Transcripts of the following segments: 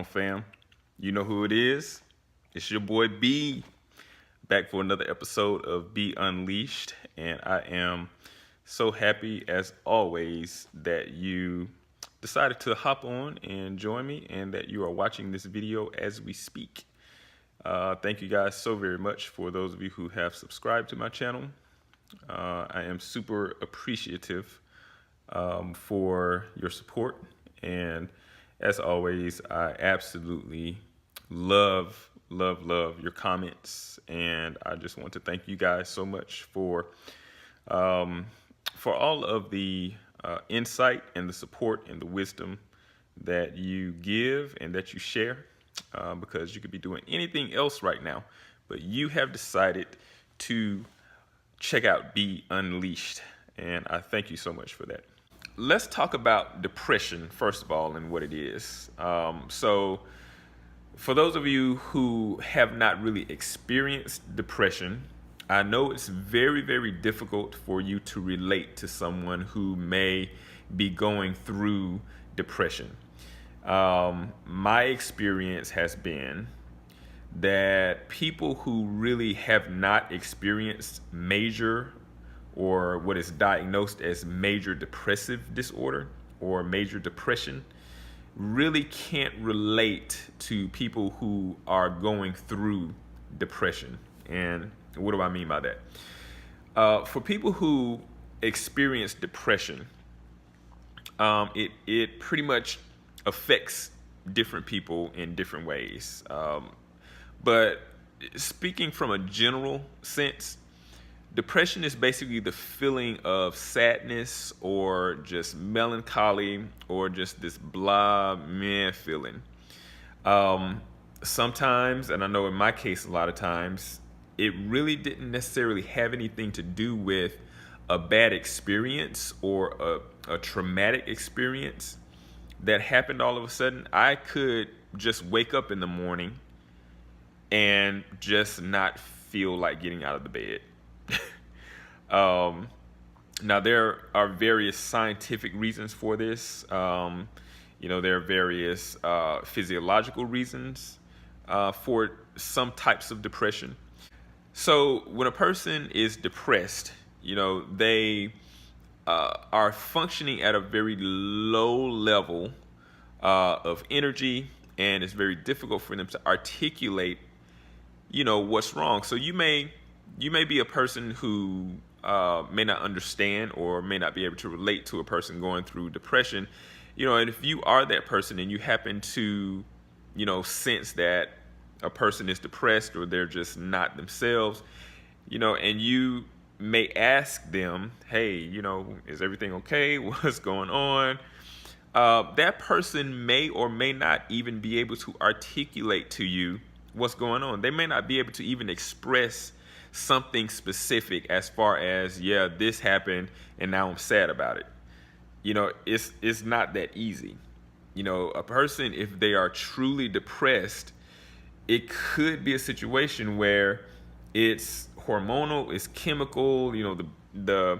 fam? You know who it is. It's your boy B, back for another episode of Be Unleashed. And I am so happy, as always, that you decided to hop on and join me and that you are watching this video as we speak. Thank you guys so very much for those of you who have subscribed to my channel. I am super appreciative for your support. And as always, I absolutely love your comments. And I just want to thank you guys so much for all of the insight and the support and the wisdom that you give and that you share, because you could be doing anything else right now, but you have decided to check out Be Unleashed, and I thank you so much for that. Let's talk about depression, first of all, and what it is. So for those of you who have not really experienced depression, I know it's very, very difficult for you to relate to someone who may be going through depression. My experience has been that people who really have not experienced major or what is diagnosed as major depressive disorder or major depression really can't relate to people who are going through depression. And what do I mean by that? For people who experience depression, it pretty much affects different people in different ways. But speaking from a general sense, depression is basically the feeling of sadness or just melancholy or just this blah meh feeling. Sometimes, and I know in my case a lot of times, it really didn't necessarily have anything to do with a bad experience or a traumatic experience that happened all of a sudden. I could just wake up in the morning and just not feel like getting out of the bed. Now, there are various scientific reasons for this. There are various physiological reasons for some types of depression. So when a person is depressed, they are functioning at a very low level of energy, and it's very difficult for them to articulate what's wrong. So you may be a person who may not understand or may not be able to relate to a person going through depression, and if you are that person and you happen to sense that a person is depressed or they're just not themselves, and you may ask them, hey, is everything okay? What's going on? That person may or may not even be able to articulate to you what's going on. They may not be able to even express something specific as far as, yeah, this happened and now I'm sad about it. It's not that easy. A person, if they are truly depressed, it could be a situation where it's hormonal, it's chemical, the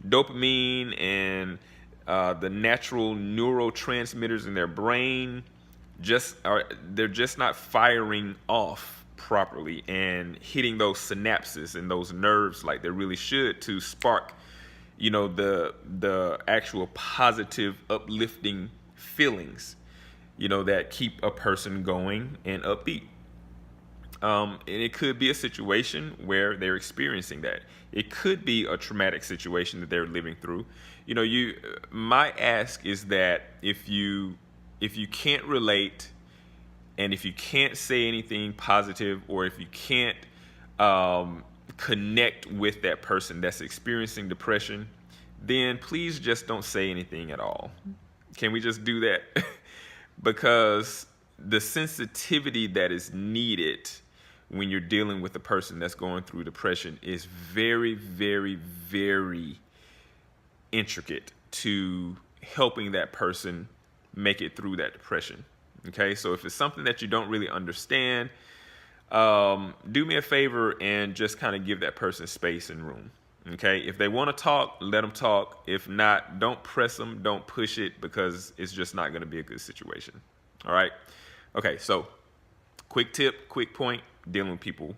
dopamine and the natural neurotransmitters in their brain they're just not firing off properly and hitting those synapses and those nerves like they really should to spark the actual positive uplifting feelings that keep a person going and upbeat. And it could be a situation where they're experiencing that. It could be a traumatic situation that they're living through. My ask is that if you can't relate, and if you can't say anything positive, or if you can't connect with that person that's experiencing depression, then please just don't say anything at all. Can we just do that? Because the sensitivity that is needed when you're dealing with a person that's going through depression is very, very, very intricate to helping that person make it through that depression. Okay, so if it's something that you don't really understand, do me a favor and just kind of give that person space and room. Okay, if they want to talk, let them talk. If not, don't press them, don't push it, because it's just not going to be a good situation. All right. Okay, so quick tip, quick point, dealing with people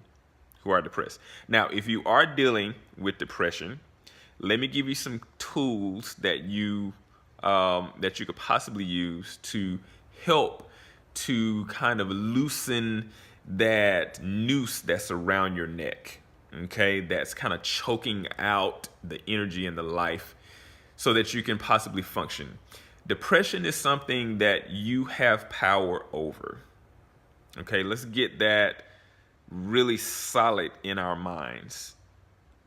who are depressed. Now, if you are dealing with depression, let me give you some tools that you could possibly use to help to kind of loosen that noose that's around your neck. Okay, that's kind of choking out the energy and the life so that you can possibly function. Depression is something that you have power over. Okay, let's get that really solid in our minds.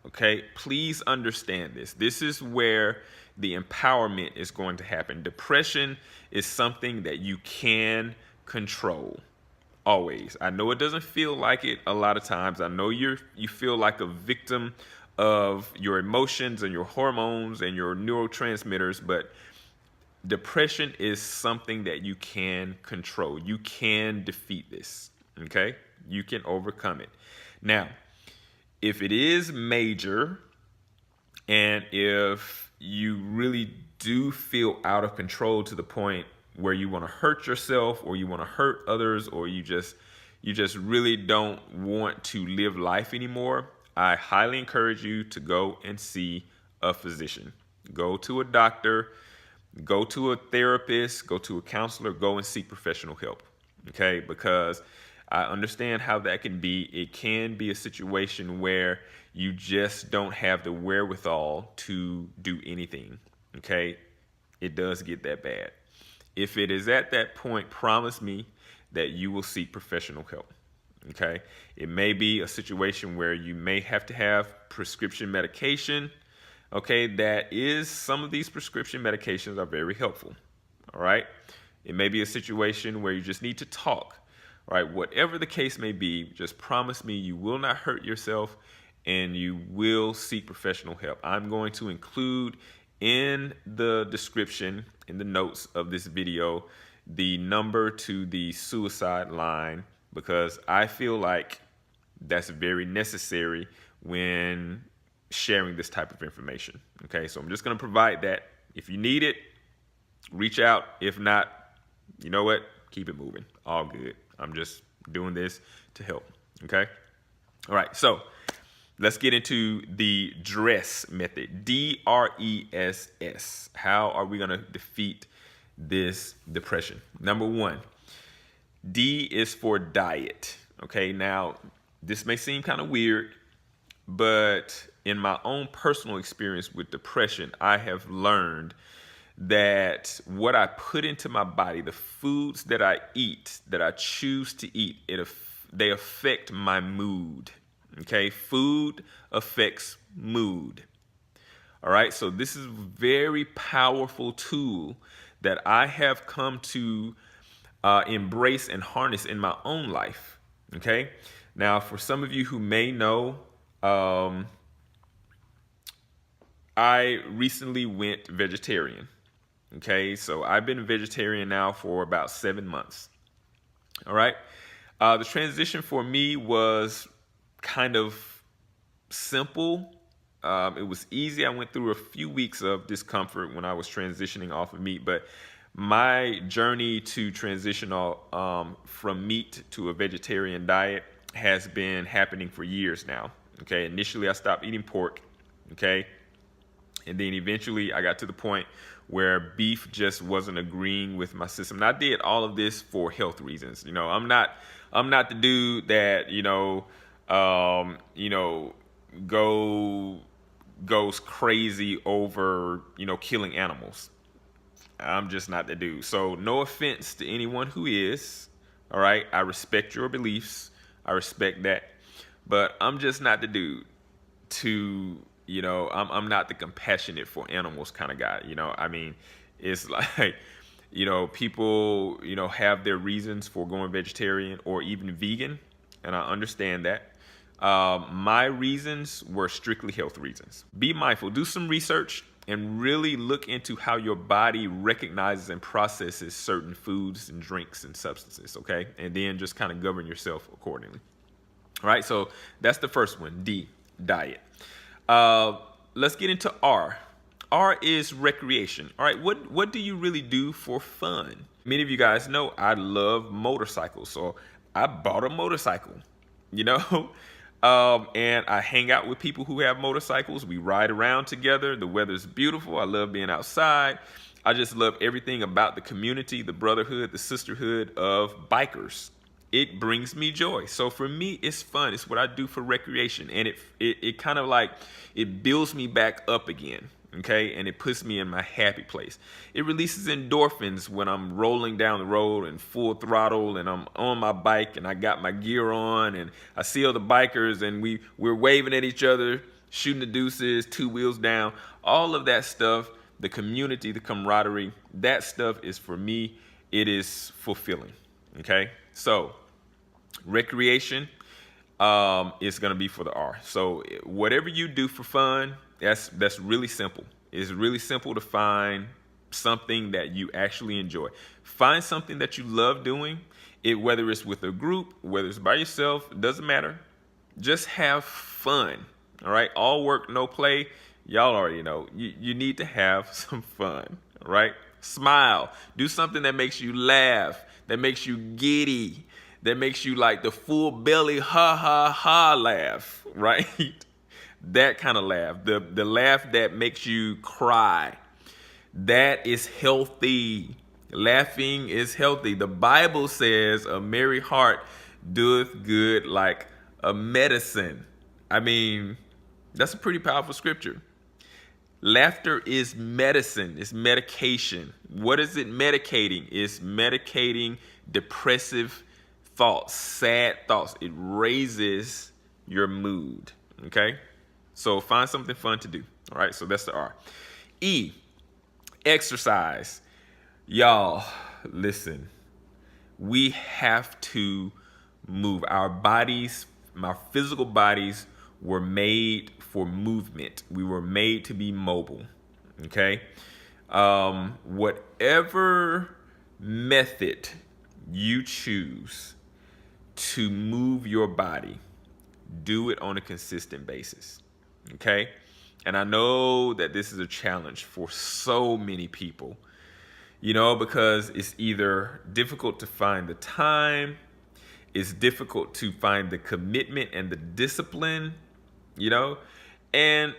Okay, please understand this. This is where the empowerment is going to happen. Depression is something that you can control. Always. I know it doesn't feel like it a lot of times. I know you feel like a victim of your emotions and your hormones and your neurotransmitters, but depression is something that you can control. You can defeat this. Okay? You can overcome it. Now, if it is major and if you really do feel out of control to the point where you want to hurt yourself or you want to hurt others or you just really don't want to live life anymore, I highly encourage you to go and see a physician. Go to a doctor, go to a therapist, go to a counselor, go and seek professional help. Okay? Because I understand how that can be. It can be a situation where you just don't have the wherewithal to do anything. Okay? It does get that bad. If it is at that point, promise me that you will seek professional help. Okay? It may be a situation where you may have to have prescription medication. Okay? That is, some of these prescription medications are very helpful. All right? It may be a situation where you just need to talk. All right? Whatever the case may be, just promise me you will not hurt yourself and you will seek professional help. I'm going to include in the description, in the notes of this video, the number to the suicide line, because I feel like that's very necessary when sharing this type of information. Okay, so I'm just going to provide that. If you need it, reach out. If not, you know what? Keep it moving. All good. I'm just doing this to help. Okay? All right, so let's get into the D.R.E.S.S method. D.R.E.S.S. How are we going to defeat this depression? Number one, D is for diet. Okay, now this may seem kind of weird, but in my own personal experience with depression, I have learned that what I put into my body, the foods that I eat, that I choose to eat, they affect my mood. Okay, food affects mood. All right, so this is a very powerful tool that I have come to embrace and harness in my own life. Okay, now for some of you who may know, I recently went vegetarian. Okay, so I've been a vegetarian now for about 7 months. All right, the transition for me was kind of simple. It was easy. I went through a few weeks of discomfort when I was transitioning off of meat, but my journey to transition from meat to a vegetarian diet has been happening for years now. Okay, initially I stopped eating pork. Okay, and then eventually I got to the point where beef just wasn't agreeing with my system. And I did all of this for health reasons. You know, I'm not the dude that, goes crazy over, killing animals. I'm just not the dude. So no offense to anyone who is, all right? I respect your beliefs. I respect that. But I'm just not the dude to, I'm not the compassionate for animals kind of guy. I mean, it's like, people, have their reasons for going vegetarian or even vegan. And I understand that. My reasons were strictly health reasons. Be mindful, do some research and really look into how your body recognizes and processes certain foods and drinks and substances, okay? And then just kind of govern yourself accordingly. All right, so that's the first one, D, diet. Let's get into R. R is recreation. All right, what do you really do for fun? Many of you guys know I love motorcycles, so I bought a motorcycle, you know, and I hang out with people who have motorcycles. We ride around together. The weather's beautiful. I love being outside. I just love everything about the community, the brotherhood, the sisterhood of bikers. It brings me joy. So for me, it's fun. It's what I do for recreation, and it kind of like it builds me back up again. Okay, and it puts me in my happy place. It releases endorphins when I'm rolling down the road and full throttle, and I'm on my bike and I got my gear on, and I see other bikers and we're waving at each other, shooting the deuces, two wheels down. All of that stuff, the community, the camaraderie, that stuff is for me. It is fulfilling. Okay, so recreation is going to be for the R. So whatever you do for fun, that's really simple. It's really simple to find something that you actually enjoy. Find something that you love doing. Whether it's with a group, whether it's by yourself, it doesn't matter. Just have fun. All right. All work, no play. Y'all already know. You need to have some fun. All right. Smile. Do something that makes you laugh, that makes you giddy, that makes you like the full belly ha ha ha laugh, right? That kind of laugh, the laugh that makes you cry. That is healthy. Laughing is healthy. The Bible says a merry heart doeth good like a medicine. I mean, that's a pretty powerful scripture. Laughter is medicine. It's medication. What is it medicating? It's medicating depressive thoughts, sad thoughts. It raises your mood. Okay? So find something fun to do. All right? So that's the R. E, exercise. Y'all, listen. We have to move. Our bodies, our physical bodies were made for movement. We were made to be mobile. Okay? Whatever method you choose to move your body, do it on a consistent basis. Okay? And I know that this is a challenge for so many people, you know, because it's either difficult to find the time, it's difficult to find the commitment and the discipline, you know, and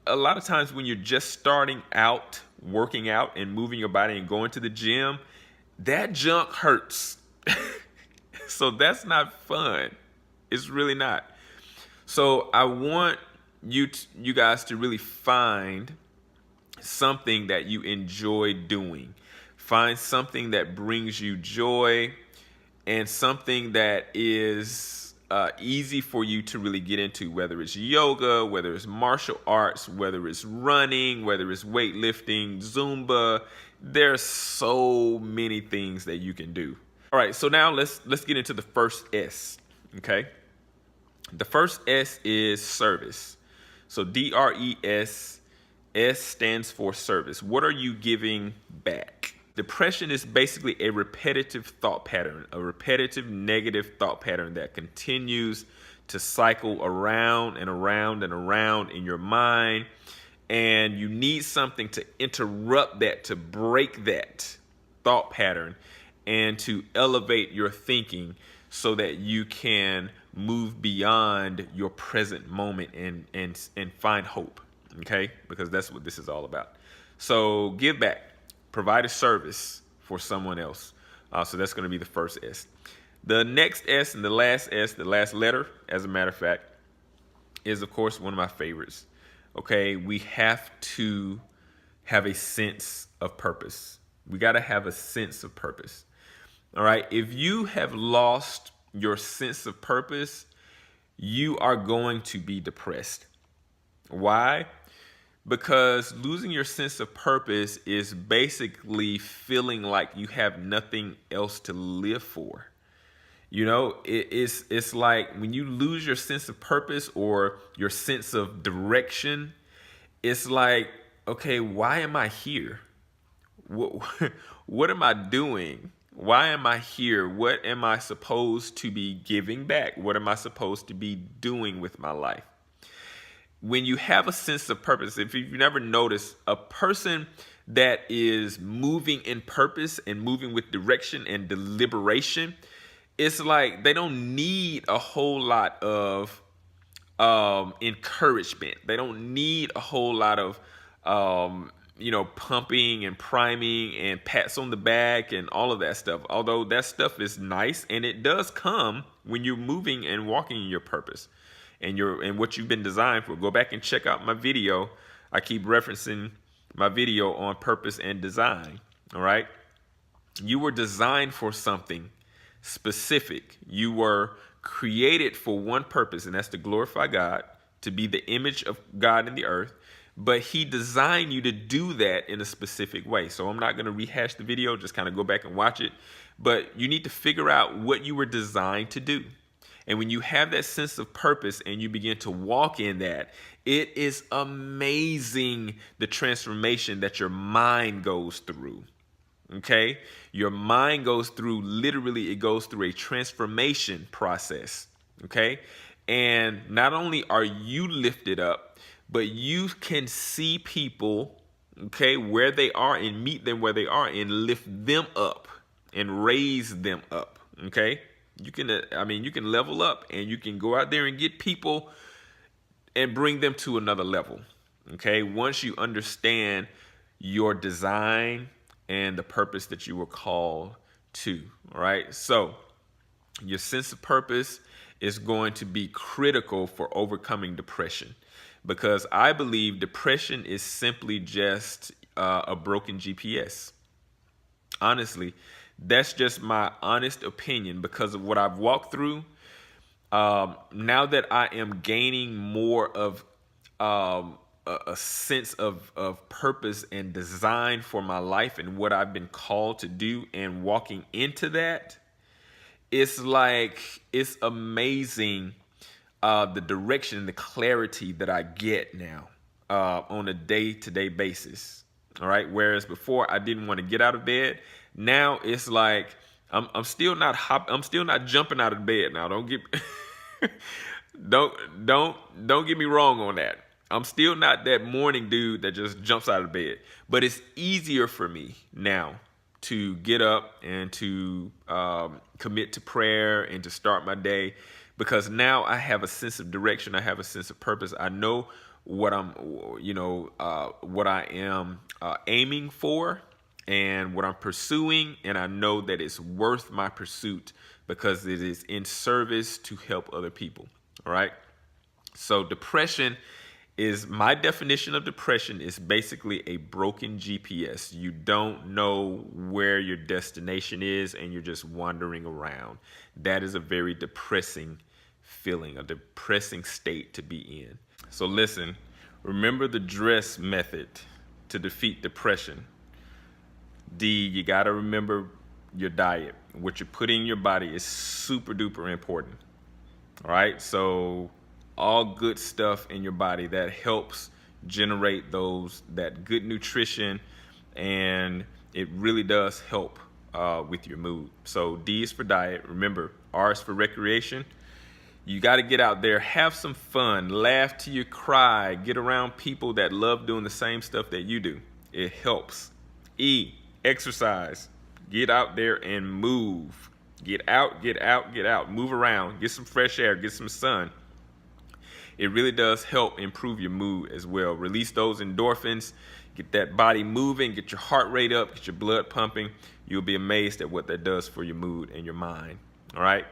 a lot of times when you're just starting out, working out and moving your body and going to the gym, that junk hurts. So that's not fun. It's really not. So I want you guys to really find something that you enjoy doing. Find something that brings you joy and something that is easy for you to really get into, whether it's yoga, whether it's martial arts, whether it's running, whether it's weightlifting, Zumba. There's so many things that you can do. All right, so now let's get into the first S, okay? The first S is service. So D.R.E.S.S. S stands for service. What are you giving back? Depression is basically a repetitive thought pattern, a repetitive negative thought pattern that continues to cycle around and around and around in your mind. And you need something to interrupt that, to break that thought pattern and to elevate your thinking so that you can move beyond your present moment and find hope. Okay? Because that's what this is all about. So give back. Provide a service for someone else. So that's going to be the first S. The next S and the last S, the last letter, as a matter of fact, is, of course, one of my favorites. Okay? We have to have a sense of purpose. We got to have a sense of purpose. All right? If you have lost your sense of purpose, you are going to be depressed. Why? Because losing your sense of purpose is basically feeling like you have nothing else to live for. You know, it's like when you lose your sense of purpose or your sense of direction, it's like, okay, why am I here? What am I doing? Why am I here? What am I supposed to be giving back? What am I supposed to be doing with my life? when you have a sense of purpose, if you've never noticed, a person that is moving in purpose and moving with direction and deliberation, it's like they don't need a whole lot of encouragement. They don't need a whole lot of pumping and priming and pats on the back and all of that stuff. Although that stuff is nice and it does come when you're moving and walking in your purpose and what you've been designed for. Go back and check out my video. I keep referencing my video on purpose and design. All right. You were designed for something specific. You were created for one purpose, and that's to glorify God, to be the image of God in the earth. But he designed you to do that in a specific way. So I'm not going to rehash the video, just kind of go back and watch it. But you need to figure out what you were designed to do. And when you have that sense of purpose and you begin to walk in that, it is amazing the transformation that your mind goes through. Okay, your mind goes through, literally, it goes through a transformation process. Okay, and not only are you lifted up, but you can see people, okay, where they are and meet them where they are and lift them up and raise them up. Okay, you can, you can level up and you can go out there and get people and bring them to another level. Okay, once you understand your design and the purpose that you were called to. All right. So your sense of purpose is going to be critical for overcoming depression, because I believe depression is simply just a broken GPS. Honestly, that's just my honest opinion because of what I've walked through. Now that I am gaining more of a sense of purpose and design for my life and what I've been called to do, and walking into that, it's like, it's amazing the direction and the clarity that I get now on a day-to-day basis. All right. Whereas before I didn't want to get out of bed. Now it's like I'm still not jumping out of bed now. Don't get don't get me wrong on that. I'm still not that morning dude that just jumps out of bed, but it's easier for me now to get up and to commit to prayer and to start my day, because now I have a sense of direction. I have a sense of purpose. I know what what I am aiming for and what I'm pursuing, and I know that it's worth my pursuit because it is in service to help other people. All right. So my definition of depression is basically a broken GPS. You don't know where your destination is and you're just wandering around. That is a very depressing feeling, a depressing state to be in. So listen, remember the D.R.E.S.S method to defeat depression. D, you got to remember your diet. What you put in your body is super duper important. All right. So all good stuff in your body that helps generate that good nutrition, and it really does help with your mood. So D is for diet. Remember, R is for recreation. You got to get out there, have some fun, laugh till you cry, get around people that love doing the same stuff that you do. It helps. E, exercise. Get out there and move. Get out, move around, get some fresh air, get some sun. It really does help improve your mood as well. Release those endorphins, get that body moving, get your heart rate up, get your blood pumping. You'll be amazed at what that does for your mood and your mind. All right.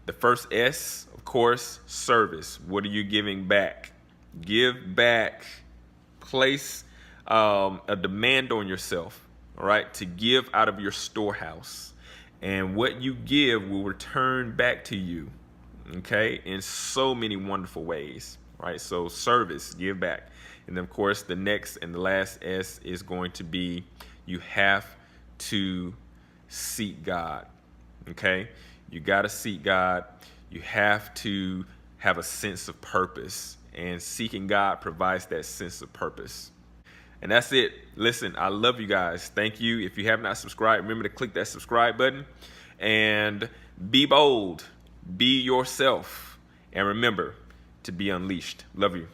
The first S, of course, service. What are you giving back? Give back. Place a demand on yourself, all right, to give out of your storehouse. And what you give will return back to you. Okay, in so many wonderful ways, right? So service, give back. And then of course the next and the last S is going to be, you have to seek God. Okay, you got to seek God. You have to have a sense of purpose, and seeking God provides that sense of purpose. And that's it. Listen, I love you guys. Thank you. If you have not subscribed, remember to click that subscribe button and be bold. Be yourself, and remember to be unleashed. Love you.